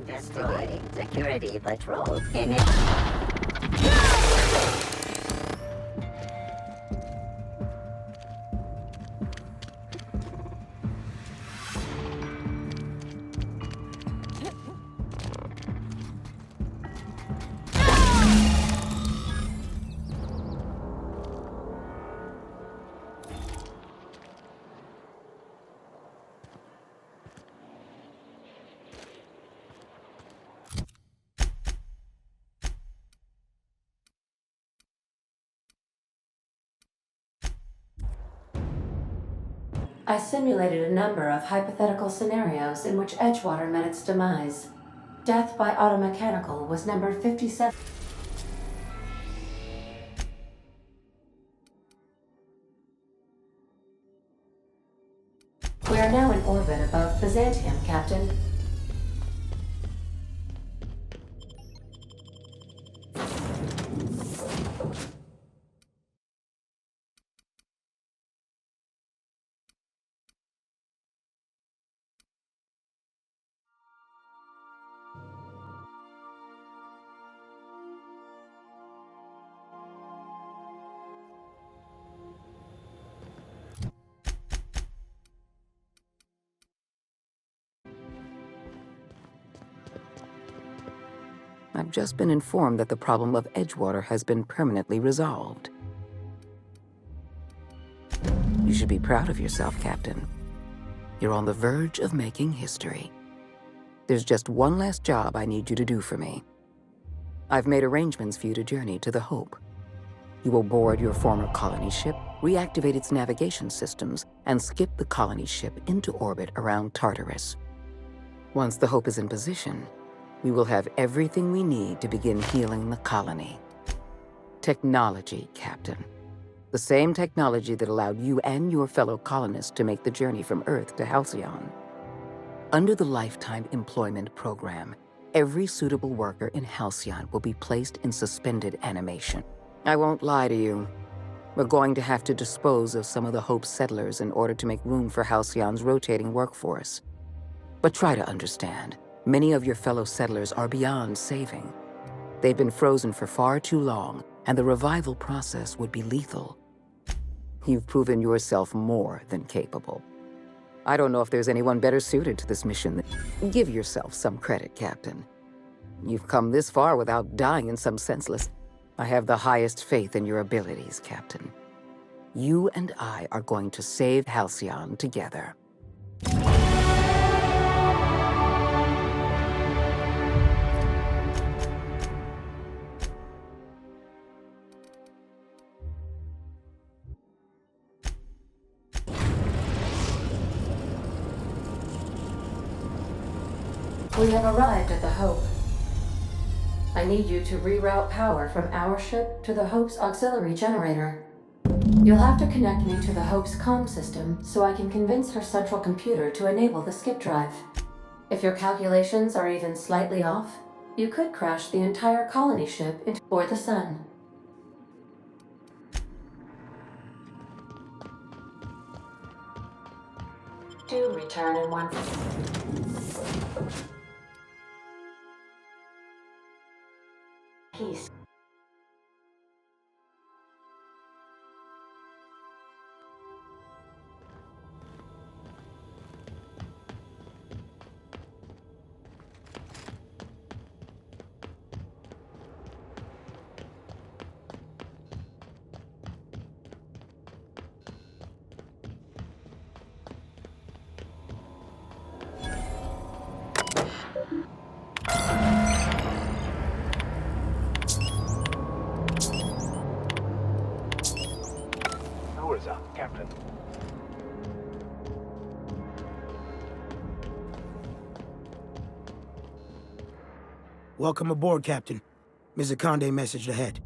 Investigating security patrol in I simulated a number of hypothetical scenarios in which Edgewater met its demise. Death by automechanical was number 57. We are now in orbit above Byzantium, Captain. I've just been informed that the problem of Edgewater has been permanently resolved. You should be proud of yourself, Captain. You're on the verge of making history. There's just one last job I need you to do for me. I've made arrangements for you to journey to the Hope. You will board your former colony ship, reactivate its navigation systems, and skip the colony ship into orbit around Tartarus. Once the Hope is in position, we will have everything we need to begin healing the colony. Technology, Captain. The same technology that allowed you and your fellow colonists to make the journey from Earth to Halcyon. Under the Lifetime Employment Program, every suitable worker in Halcyon will be placed in suspended animation. I won't lie to you. We're going to have to dispose of some of the Hope settlers in order to make room for Halcyon's rotating workforce. But try to understand. Many of your fellow settlers are beyond saving. They've been frozen for far too long, and the revival process would be lethal. You've proven yourself more than capable. I don't know if there's anyone better suited to this mission. Give yourself some credit, Captain. You've come this far without dying in some senseless... I have the highest faith in your abilities, Captain. You and I are going to save Halcyon together. We have arrived at the Hope. I need you to reroute power from our ship to the Hope's auxiliary generator. You'll have to connect me to the Hope's comm system so I can convince her central computer to enable the skip drive. If your calculations are even slightly off, you could crash the entire colony ship or the sun. Do return in one... Peace. Captain. Welcome aboard, Captain. Mizukande messaged ahead.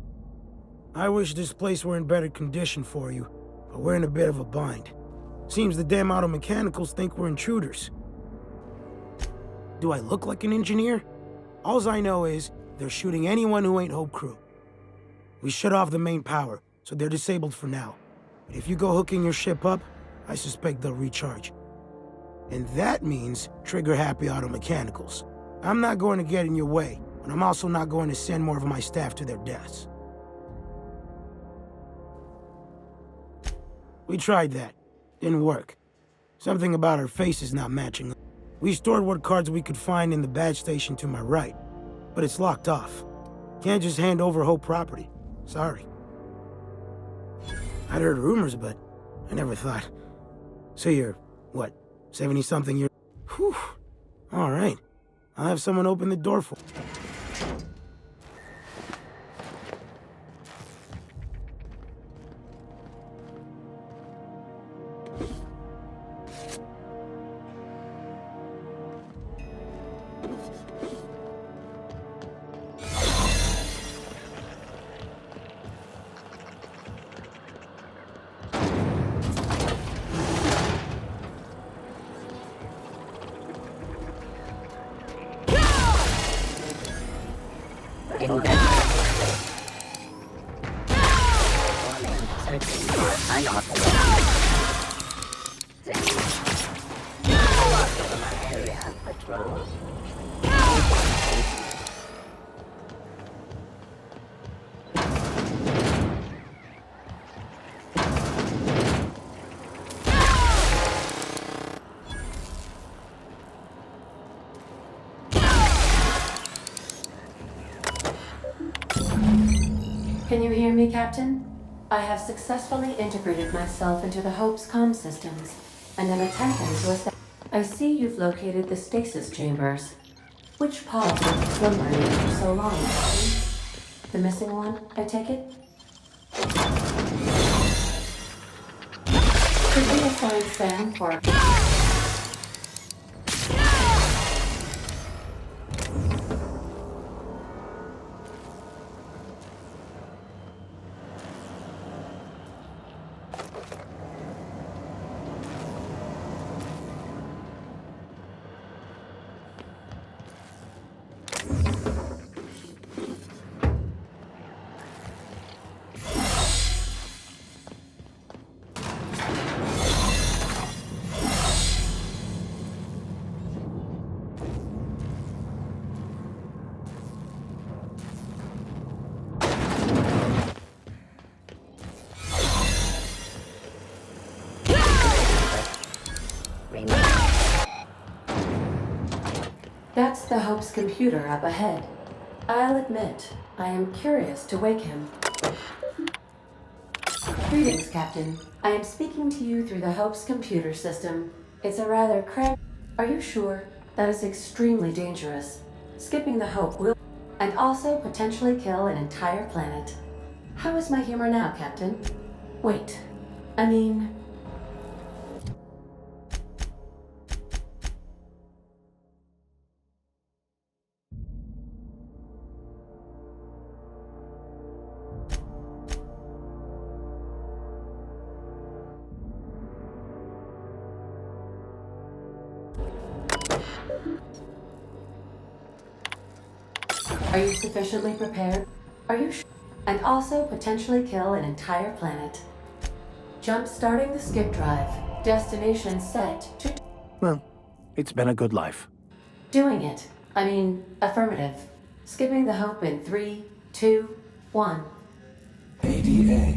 I wish this place were in better condition for you, but we're in a bit of a bind. Seems the damn auto mechanicals think we're intruders. Do I look like an engineer? Alls I know is, they're shooting anyone who ain't Hope Crew. We shut off the main power, so they're disabled for now. But if you go hooking your ship up, I suspect they'll recharge. And that means trigger-happy auto mechanicals. I'm not going to get in your way, but I'm also not going to send more of my staff to their deaths. We tried that. Didn't work. Something about our faces not matching. We stored what cards we could find in the badge station to my right, but it's locked off. Can't just hand over Hope property. Sorry. I'd heard rumors, but I never thought. So you're, what, 70-something years? Whew. All right. I'll have someone open the door for me. Can you hear me, Captain? I have successfully integrated myself into the Hope's comm systems, and am attempting to establish. I see you've located the stasis chambers. Which pod were you slumbering in for so long, Captain? The missing one, I take it? Could we assign Sam for... That's the Hope's computer up ahead. I'll admit, I am curious to wake him. Greetings, Captain. I am speaking to you through the Hope's computer system. It's a rather cramped... Are you sure? That is extremely dangerous. Skipping the Hope will... and also potentially kill an entire planet. How is my humor now, Captain? Wait. I mean... Are you sufficiently prepared? Are you sure? And also potentially kill an entire planet. Jump-starting the skip drive. Destination set to... Well, it's been a good life. Doing it. I mean, affirmative. Skipping the Hope in 3, 2, 1. ADA,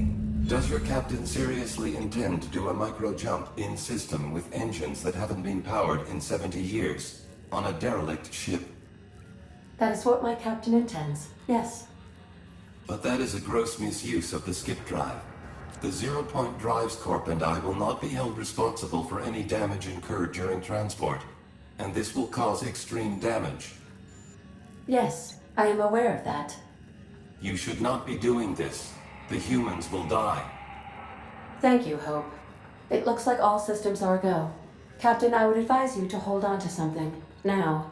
does your captain seriously intend to do a micro-jump in system with engines that haven't been powered in 70 years on a derelict ship? That is what my captain intends, yes. But that is a gross misuse of the skip drive. The Zero Point Drives Corp and I will not be held responsible for any damage incurred during transport, and this will cause extreme damage. Yes, I am aware of that. You should not be doing this. The humans will die. Thank you, Hope. It looks like all systems are a go. Captain, I would advise you to hold on to something. Now.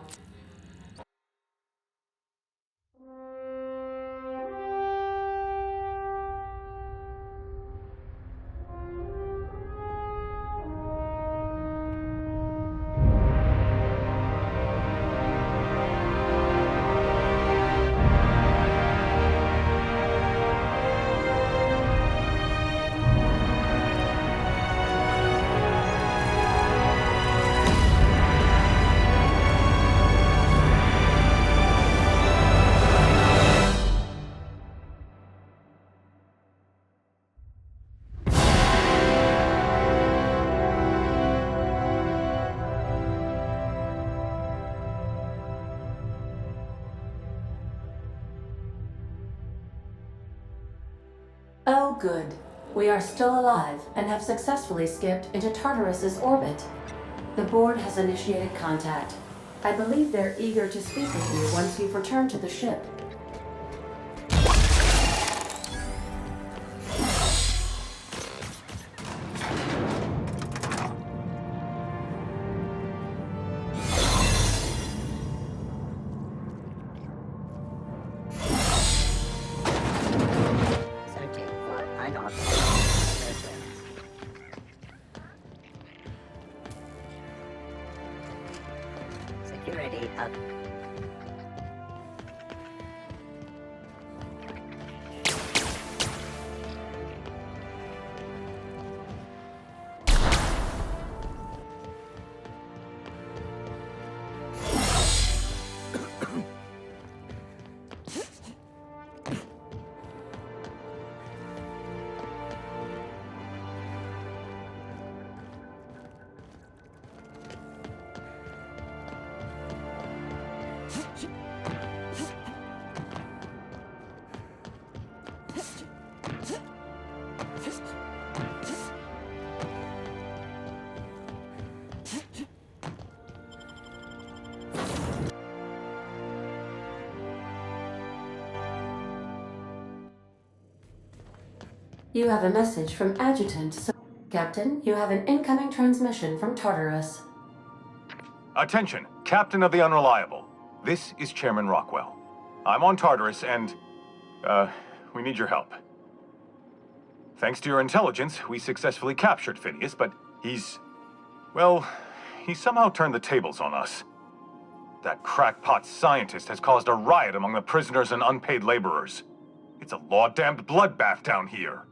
Oh, good. We are still alive and have successfully skipped into Tartarus's orbit. The board has initiated contact. I believe they're eager to speak with you once you've returned to the ship. Searching for idol. Security up. You have a message from Adjutant. Captain, you have an incoming transmission from Tartarus. Attention, Captain of the Unreliable. This is Chairman Rockwell. I'm on Tartarus and, we need your help. Thanks to your intelligence, we successfully captured Phineas, but he's somehow turned the tables on us. That crackpot scientist has caused a riot among the prisoners and unpaid laborers. It's a law-damned bloodbath down here.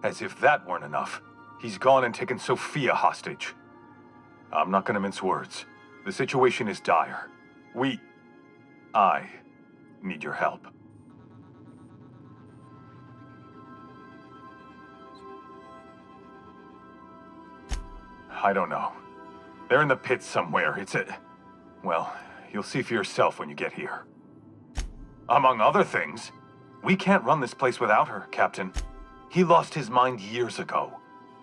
As if that weren't enough, he's gone and taken Sophia hostage. I'm not gonna mince words. The situation is dire. I need your help. I don't know. They're in the pits somewhere. Well, you'll see for yourself when you get here. Among other things, we can't run this place without her, Captain. He lost his mind years ago.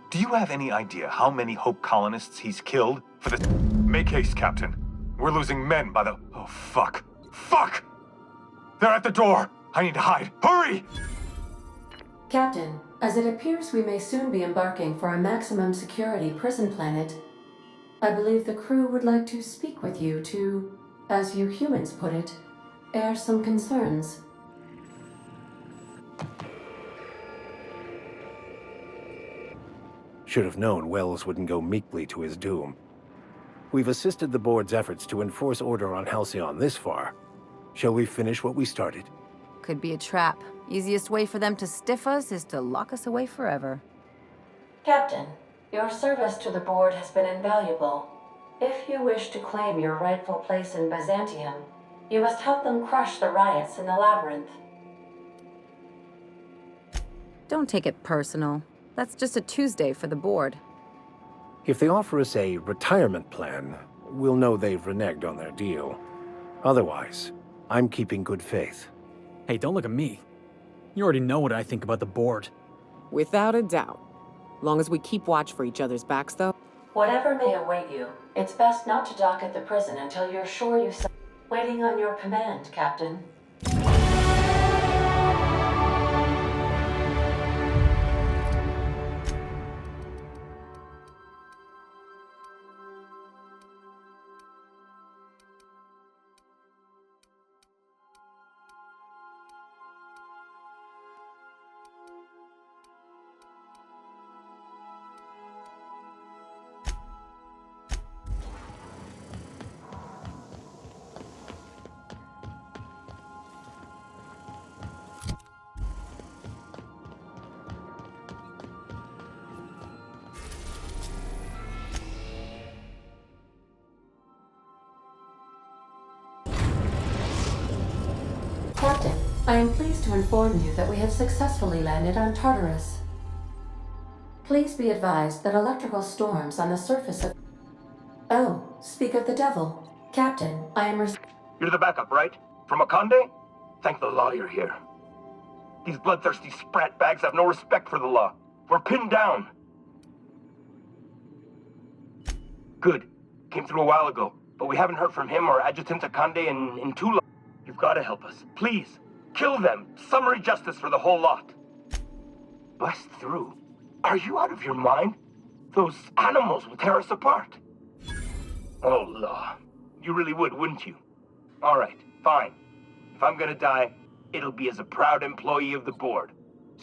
Do you have any idea how many Hope colonists he's killed for this? Make haste, Captain. We're losing men by the... Oh, fuck. Fuck! They're at the door! I need to hide. Hurry! Captain, as it appears we may soon be embarking for a maximum security prison planet, I believe the crew would like to speak with you to, as you humans put it, air some concerns. Should have known Wells wouldn't go meekly to his doom. We've assisted the board's efforts to enforce order on Halcyon this far. Shall we finish what we started? Could be a trap. Easiest way for them to stiff us is to lock us away forever. Captain, your service to the board has been invaluable. If you wish to claim your rightful place in Byzantium, you must help them crush the riots in the labyrinth. Don't take it personal. That's just a Tuesday for the board. If they offer us a retirement plan, we'll know they've reneged on their deal. Otherwise, I'm keeping good faith. Hey, don't look at me. You already know what I think about the board. Without a doubt. Long as we keep watch for each other's backs, though. Whatever may await you, it's best not to dock at the prison until you're sure you... Waiting on your command, Captain. I am pleased to inform you that we have successfully landed on Tartarus. Please be advised that electrical storms on the surface of... Oh, speak of the devil. Captain, I am... You're the backup, right? From Akande? Thank the law you're here. These bloodthirsty sprat bags have no respect for the law. We're pinned down. Good. Came through a while ago, but we haven't heard from him or Adjutant Akande in too long. You've got to help us. Please. Kill them. Summary justice for the whole lot. Bust through? Are you out of your mind? Those animals will tear us apart. Oh, law. You really would, wouldn't you? All right, fine. If I'm gonna die, it'll be as a proud employee of the board.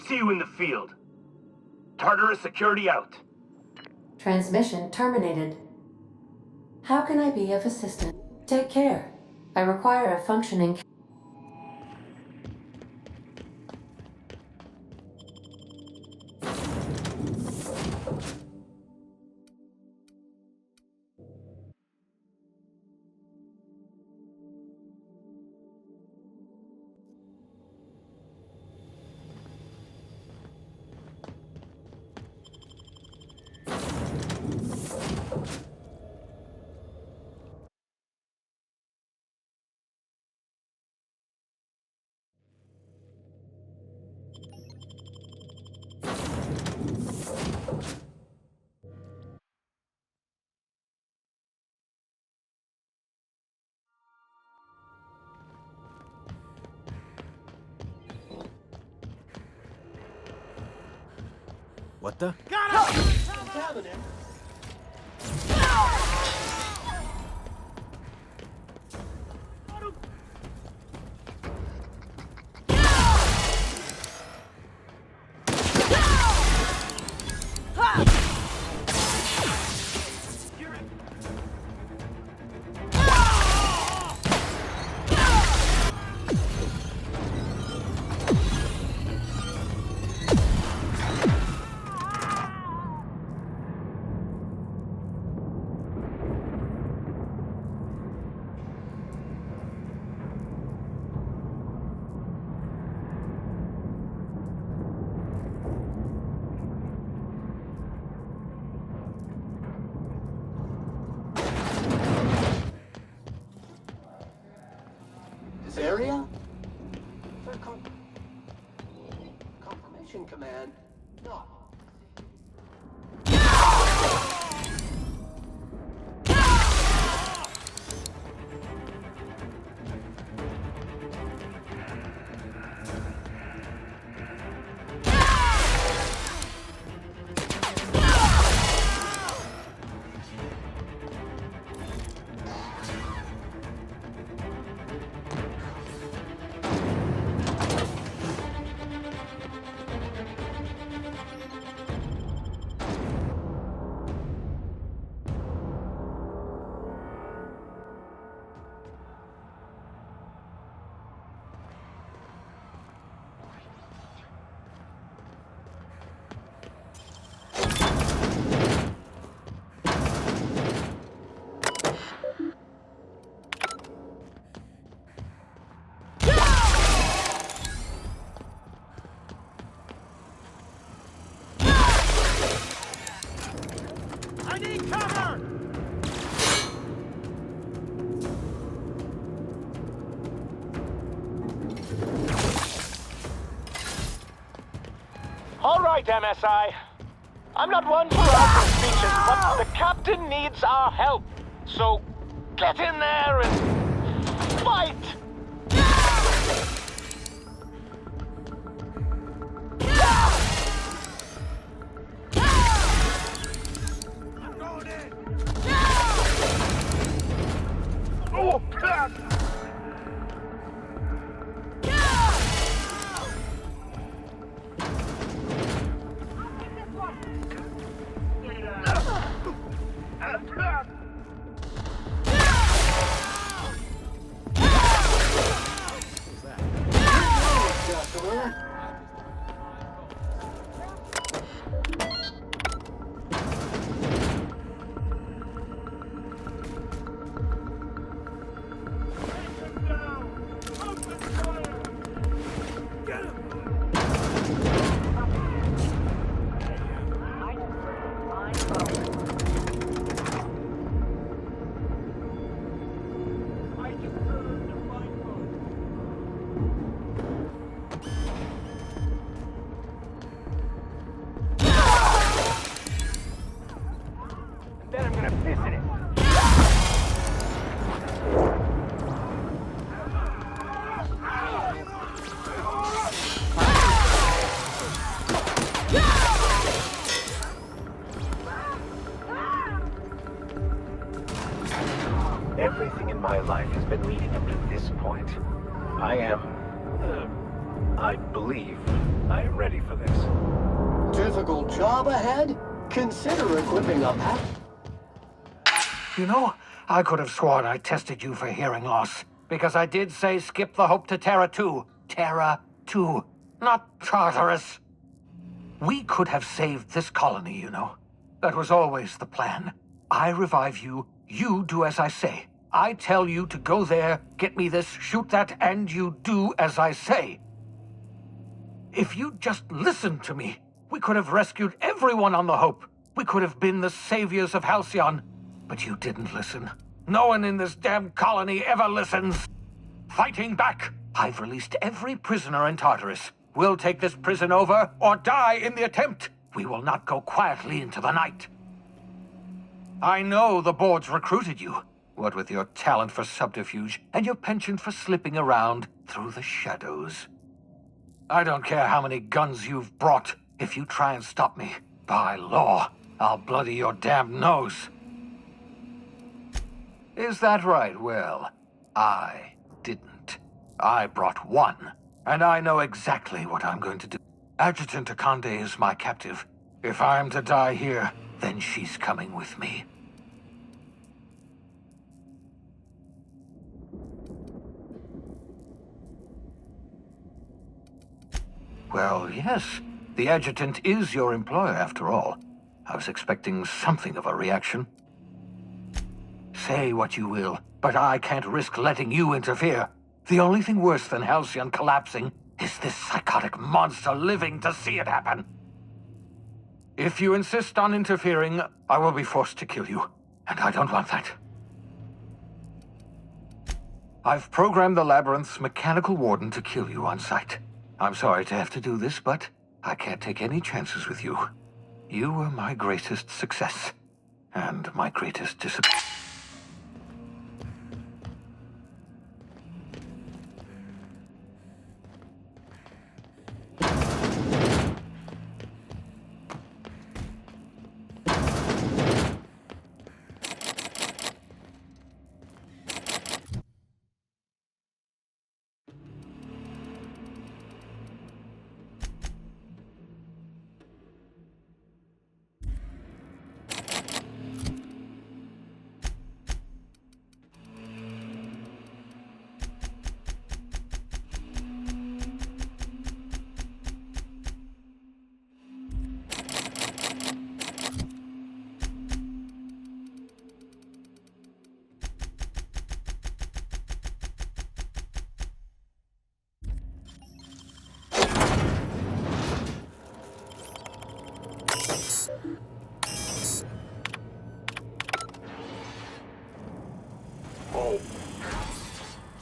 See you in the field. Tartarus security out. Transmission terminated. How can I be of assistance? Take care. I require a functioning... What the? This area? For confirmation command. No. All right, MSI. I'm not one for arguing speeches, but the captain needs our help. So, get in there and fight! I'm going in! Oh, God! in my life has been leading up to this point. I believe I am ready for this. Difficult job ahead? Consider equipping a pack. You know, I could have sworn I tested you for hearing loss. Because I did say skip the Hope to Terra 2. Terra 2, not Tartarus. We could have saved this colony, you know. That was always the plan. I revive you, you do as I say. I tell you to go there, get me this, shoot that, and you do as I say. If you'd just listened to me, we could have rescued everyone on the Hope. We could have been the saviors of Halcyon. But you didn't listen. No one in this damn colony ever listens. Fighting back! I've released every prisoner in Tartarus. We'll take this prison over, or die in the attempt. We will not go quietly into the night. I know the board's recruited you. What with your talent for subterfuge, and your penchant for slipping around through the shadows. I don't care how many guns you've brought. If you try and stop me, by law, I'll bloody your damn nose. Is that right? Well, I didn't. I brought one, and I know exactly what I'm going to do. Adjutant Akande is my captive. If I'm to die here, then she's coming with me. Well, yes. The adjutant is your employer, after all. I was expecting something of a reaction. Say what you will, but I can't risk letting you interfere. The only thing worse than Halcyon collapsing is this psychotic monster living to see it happen. If you insist on interfering, I will be forced to kill you, and I don't want that. I've programmed the Labyrinth's mechanical warden to kill you on sight. I'm sorry to have to do this, but I can't take any chances with you. You were my greatest success, and my greatest disappointment.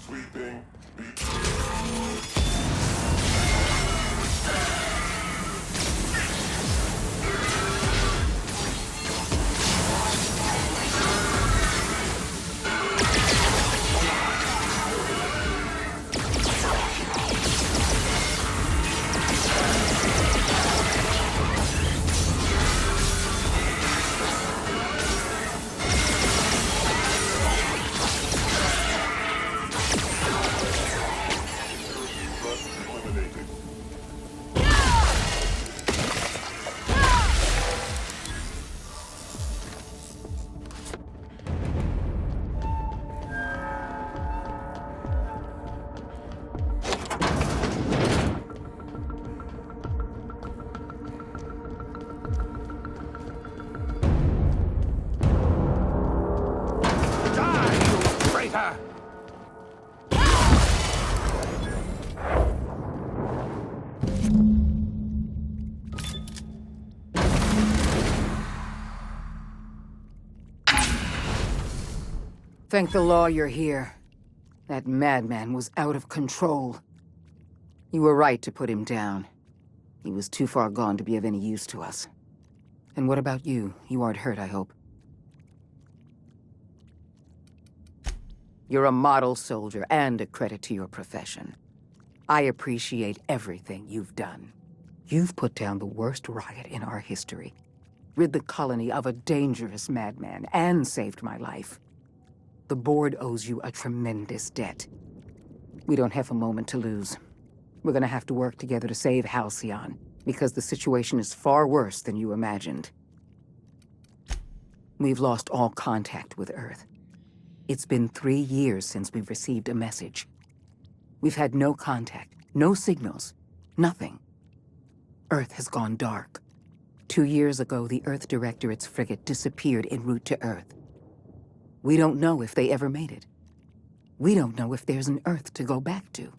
Sweeping. Thank the law you're here. That madman was out of control. You were right to put him down. He was too far gone to be of any use to us. And what about you? You aren't hurt, I hope. You're a model soldier and a credit to your profession. I appreciate everything you've done. You've put down the worst riot in our history, rid the colony of a dangerous madman, and saved my life. The board owes you a tremendous debt. We don't have a moment to lose. We're gonna have to work together to save Halcyon, because the situation is far worse than you imagined. We've lost all contact with Earth. It's been 3 years since we've received a message. We've had no contact, no signals, nothing. Earth has gone dark. 2 years ago, the Earth Directorate's frigate disappeared en route to Earth. We don't know if they ever made it. We don't know if there's an Earth to go back to.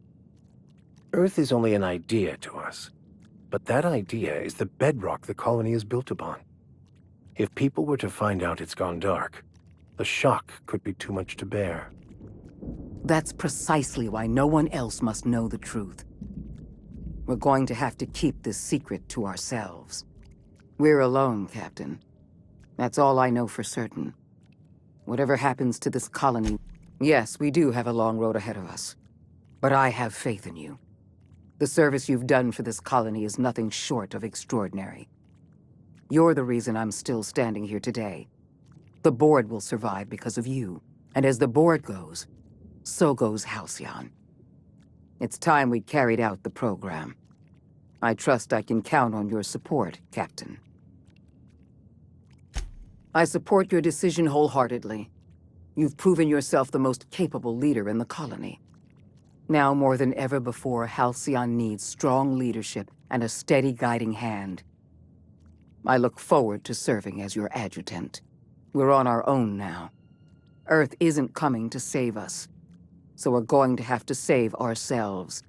Earth is only an idea to us. But that idea is the bedrock the colony is built upon. If people were to find out it's gone dark, the shock could be too much to bear. That's precisely why no one else must know the truth. We're going to have to keep this secret to ourselves. We're alone, Captain. That's all I know for certain. Whatever happens to this colony, yes, we do have a long road ahead of us. But I have faith in you. The service you've done for this colony is nothing short of extraordinary. You're the reason I'm still standing here today. The board will survive because of you. And as the board goes, so goes Halcyon. It's time we carried out the program. I trust I can count on your support, Captain. I support your decision wholeheartedly. You've proven yourself the most capable leader in the colony. Now more than ever before, Halcyon needs strong leadership and a steady guiding hand. I look forward to serving as your adjutant. We're on our own now. Earth isn't coming to save us, so we're going to have to save ourselves.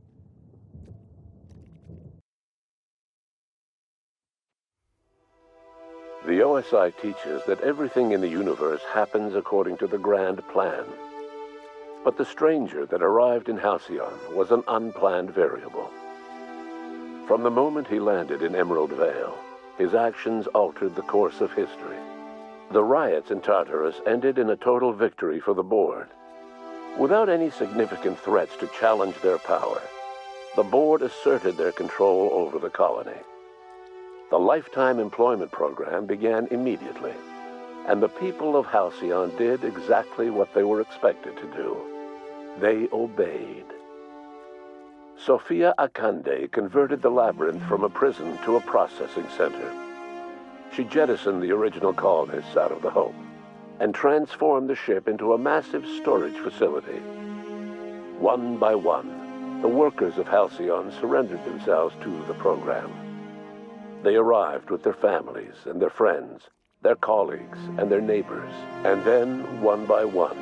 The OSI teaches that everything in the universe happens according to the grand plan. But the stranger that arrived in Halcyon was an unplanned variable. From the moment he landed in Emerald Vale, his actions altered the course of history. The riots in Tartarus ended in a total victory for the board. Without any significant threats to challenge their power, the board asserted their control over the colony. The lifetime employment program began immediately, and the people of Halcyon did exactly what they were expected to do. They obeyed. Sophia Akande converted the labyrinth from a prison to a processing center. She jettisoned the original colonists out of the Hope and transformed the ship into a massive storage facility. One by one, the workers of Halcyon surrendered themselves to the program. They arrived with their families and their friends, their colleagues and their neighbors, and then, one by one,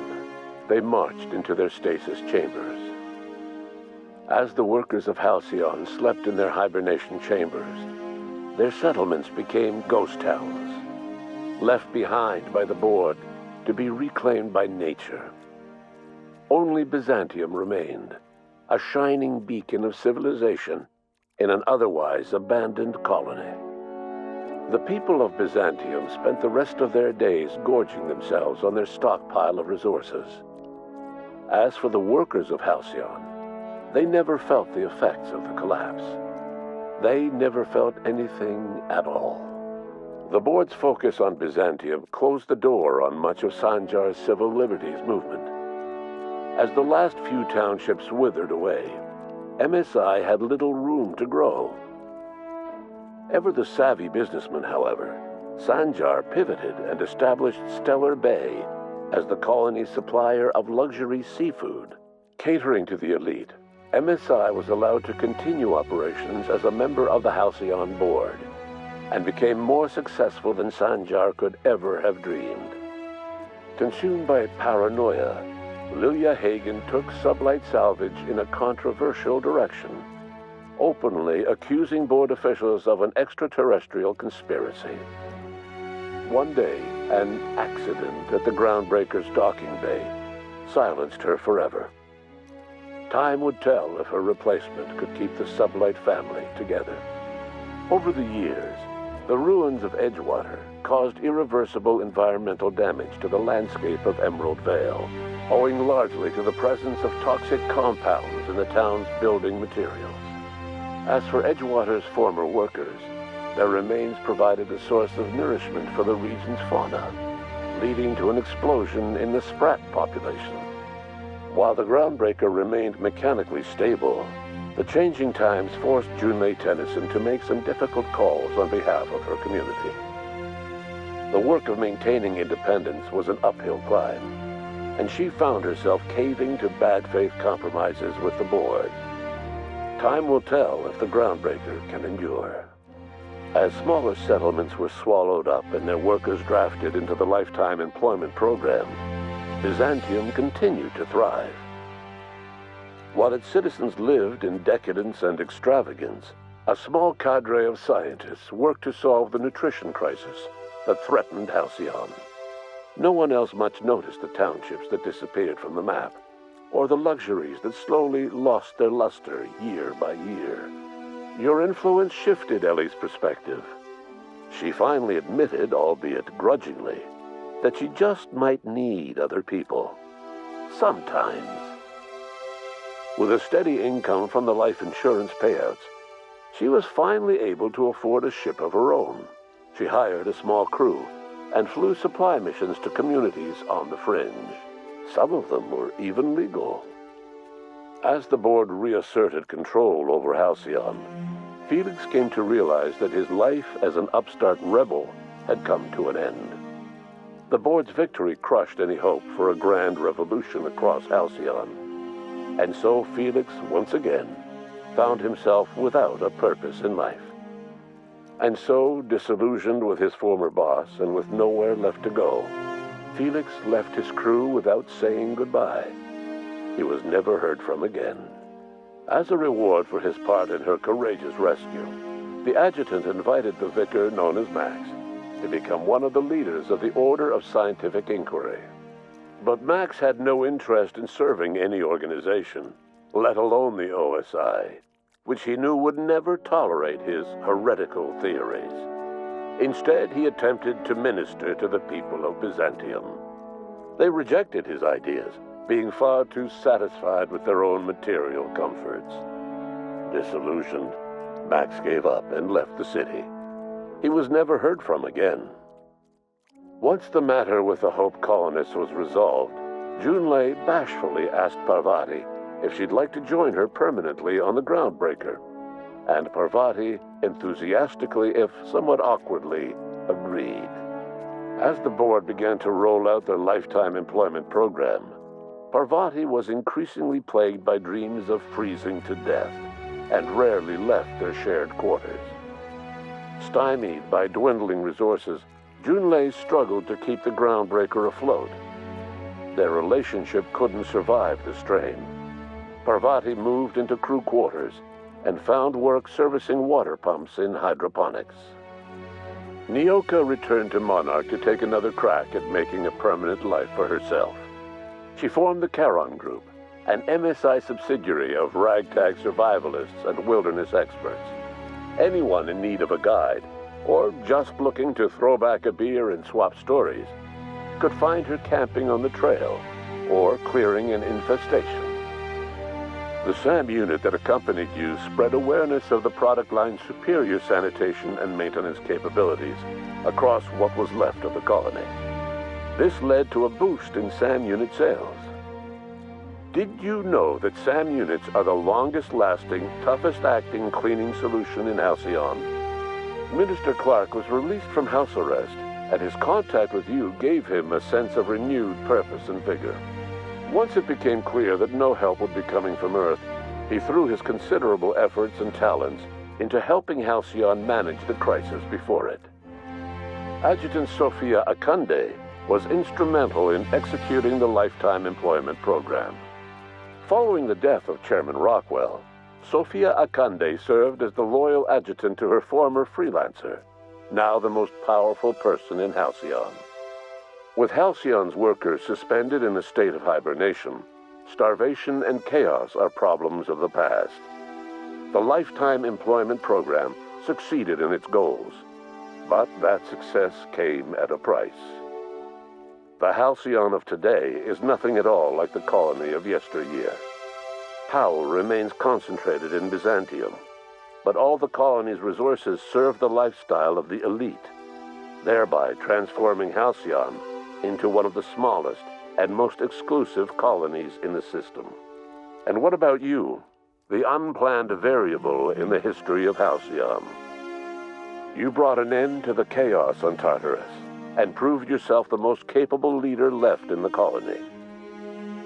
they marched into their stasis chambers. As the workers of Halcyon slept in their hibernation chambers, their settlements became ghost towns, left behind by the board to be reclaimed by nature. Only Byzantium remained, a shining beacon of civilization in an otherwise abandoned colony. The people of Byzantium spent the rest of their days gorging themselves on their stockpile of resources. As for the workers of Halcyon, they never felt the effects of the collapse. They never felt anything at all. The board's focus on Byzantium closed the door on much of Sanjar's civil liberties movement. As the last few townships withered away, MSI had little room to grow. Ever the savvy businessman, however, Sanjar pivoted and established Stellar Bay as the colony's supplier of luxury seafood. Catering to the elite, MSI was allowed to continue operations as a member of the Halcyon board, and became more successful than Sanjar could ever have dreamed. Consumed by paranoia, Lilia Hagen took sublight salvage in a controversial direction, openly accusing board officials of an extraterrestrial conspiracy. One day, an accident at the Groundbreaker's docking bay silenced her forever. Time would tell if her replacement could keep the sublight family together. Over the years, the ruins of Edgewater caused irreversible environmental damage to the landscape of Emerald Vale, owing largely to the presence of toxic compounds in the town's building materials. As for Edgewater's former workers, their remains provided a source of nourishment for the region's fauna. leading to an explosion in the sprat population. While the Groundbreaker remained mechanically stable, the changing times forced Junlei Tennyson to make some difficult calls on behalf of her community. The work of maintaining independence was an uphill climb, and she found herself caving to bad faith compromises with the board. Time will tell if the Groundbreaker can endure. As smaller settlements were swallowed up and their workers drafted into the lifetime employment program, Byzantium continued to thrive. While its citizens lived in decadence and extravagance, a small cadre of scientists worked to solve the nutrition crisis that threatened Halcyon. No one else much noticed the townships that disappeared from the map, or the luxuries that slowly lost their luster year by year. Your influence shifted Ellie's perspective. She finally admitted, albeit grudgingly, that she just might need other people. Sometimes. With a steady income from the life insurance payouts, she was finally able to afford a ship of her own. She hired a small crew and flew supply missions to communities on the fringe. Some of them were even legal. As the board reasserted control over Halcyon, Felix came to realize that his life as an upstart rebel had come to an end. The board's victory crushed any hope for a grand revolution across Halcyon, and so Felix, once again, found himself without a purpose in life. And so, disillusioned with his former boss and with nowhere left to go, Felix left his crew without saying goodbye. He was never heard from again. As a reward for his part in her courageous rescue, the adjutant invited the vicar known as Max to become one of the leaders of the Order of Scientific Inquiry. But Max had no interest in serving any organization, let alone the OSI, which he knew would never tolerate his heretical theories. Instead, he attempted to minister to the people of Byzantium. They rejected his ideas, being far too satisfied with their own material comforts. Disillusioned, Max gave up and left the city. He was never heard from again. Once the matter with the Hope colonists was resolved, Junlei bashfully asked Parvati if she'd like to join her permanently on the Groundbreaker, and Parvati enthusiastically, if somewhat awkwardly, agreed. As the board began to roll out their lifetime employment program, Parvati was increasingly plagued by dreams of freezing to death, and rarely left their shared quarters. Stymied by dwindling resources, Junlei struggled to keep the Groundbreaker afloat. Their relationship couldn't survive the strain. Parvati moved into crew quarters and found work servicing water pumps in hydroponics. Nyoka returned to Monarch to take another crack at making a permanent life for herself. She formed the Charon Group, an MSI subsidiary of ragtag survivalists and wilderness experts. Anyone in need of a guide, or just looking to throw back a beer and swap stories, could find her camping on the trail or clearing an infestation. The SAM unit that accompanied you spread awareness of the product line's superior sanitation and maintenance capabilities across what was left of the colony. This led to a boost in SAM unit sales. Did you know that SAM units are the longest-lasting, toughest-acting cleaning solution in Halcyon? Minister Clark was released from house arrest, and his contact with you gave him a sense of renewed purpose and vigor. Once it became clear that no help would be coming from Earth, he threw his considerable efforts and talents into helping Halcyon manage the crisis before it. Adjutant Sophia Akande was instrumental in executing the lifetime employment program. Following the death of Chairman Rockwell, Sophia Akande served as the loyal adjutant to her former freelancer, now the most powerful person in Halcyon. With Halcyon's workers suspended in a state of hibernation, starvation and chaos are problems of the past. The lifetime employment program succeeded in its goals, but that success came at a price. The Halcyon of today is nothing at all like the colony of yesteryear. Power remains concentrated in Byzantium, but all the colony's resources serve the lifestyle of the elite, thereby transforming Halcyon into one of the smallest and most exclusive colonies in the system. And what about you, the unplanned variable in the history of Halcyon? You brought an end to the chaos on Tartarus and proved yourself the most capable leader left in the colony.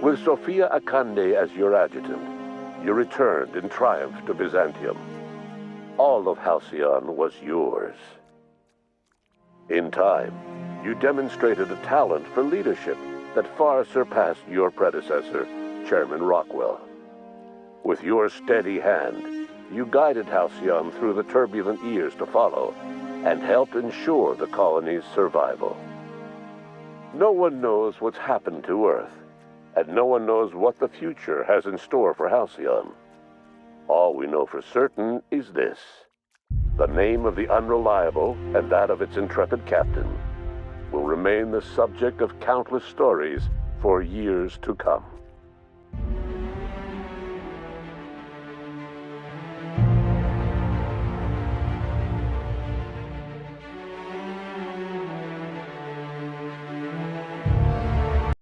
With Sophia Akande as your adjutant, you returned in triumph to Byzantium. All of Halcyon was yours. In time, you demonstrated a talent for leadership that far surpassed your predecessor, Chairman Rockwell. With your steady hand, you guided Halcyon through the turbulent years to follow and helped ensure the colony's survival. No one knows what's happened to Earth, and no one knows what the future has in store for Halcyon. All we know for certain is this: the name of the Unreliable and that of its intrepid captain will remain the subject of countless stories for years to come.